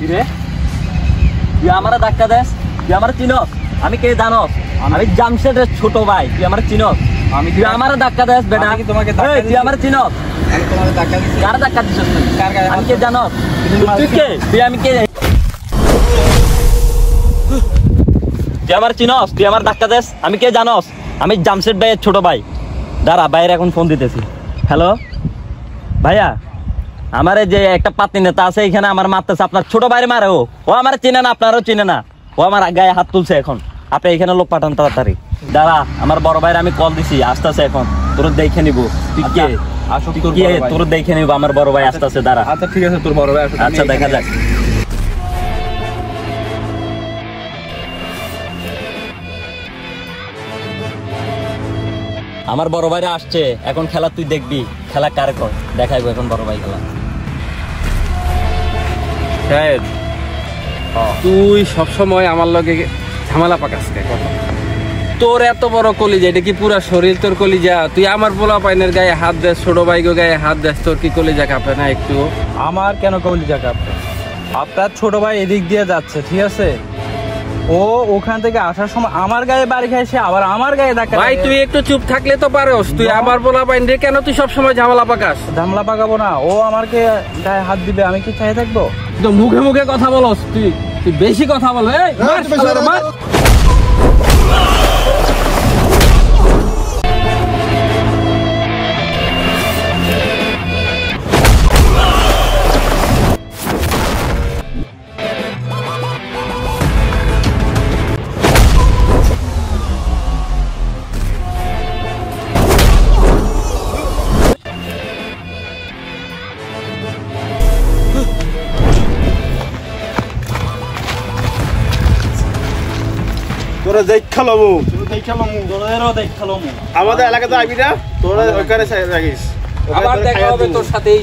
রে তুই আমারে ধাক্কা দেস, তুই আমার চিনস? আমি কে জানস? আমি জামশেদের ছোট ভাই, তুই আমার চিনস? তুই আমারে ধাক্কা দেস বেটা? তুই আমার চিনস? আমি তোমাকে ধাক্কা দিছি। কার ধাক্কা দিছিস তুই? আমি কে জানস? তুই কে? তুই আমি কে? তুই আমার চিনস? তুই আমার ধাক্কা দেস? আমি কে জানস? আমি জামশেদ ভাইয়ের ছোট ভাই। দাঁড়া, বাইরে এখন ফোন দিতেছি। হ্যালো ভাইয়া, আমার যে একটা পাতি নেতা আছে এখানে আমার মারতেছে, আপনার ছোট বাইরে মারে। ও আমার চিনে না, আপনারও চিনে না। ও আমার গায়ে হাত তুলছে। এখন আপনি এখানে লোক পাঠান তাড়াতাড়ি। দাঁড়া, আমার বড় ভাইয়ের আমি কল দিছি, আসতেছে এখন। তোর দেখে নিবো তুই কে, তোর দেখে নিবো। আমার বড় ভাই আসতেছে, দাঁড়া। আচ্ছা ঠিক আছে, তোর বড় ভাই আসুক। আচ্ছা দেখা যাক। আমার বড় ভাইরা আসছে এখন। খেলা তুই দেখবি, খেলা কার কর দেখাইবো এখন বড় ভাই খেলা। তুই সবসময় আমার লগে ঝামেলা পাকাস কে? তোর এত বড় কলিজা, এটা কি পুরা শরীর তোর কলিজা? তুই আমার পোলা পাইনের গায়ে হাত দেস, ছোট ভাইগো গায়ে হাত দেস, তোর কি কলিজা কাঁপে না একটু? আমার কেন কলিজা কাঁপে? আপনার ছোট ভাই এদিক দিয়ে যাচ্ছে, ঠিক আছে? ও ওখান থেকে আসার সময় আমার গায়ে বাড়ি খাইছে, আবার আমার গায়ে ধাক্কা। ভাই তুই একটু চুপ থাকলে তো পারোস। তুই আমার পোলা পাইন রে কেন তুই সবসময় ঝামেলা পাকাস? ঝামেলা পাকাবো না, ও আমাকে গায়ে হাত দিবে, আমি কি চাই থাকবো? তো মুখে মুখে কথা বলস, তুই তুই বেশি কথা বল। এই মার শালারে মার। তোরা দেখালামু, আমাদের এলাকাতে আইবি না, তোরা ওইখানে রাখিস। আবার দেখা হবে তোর সাথেই।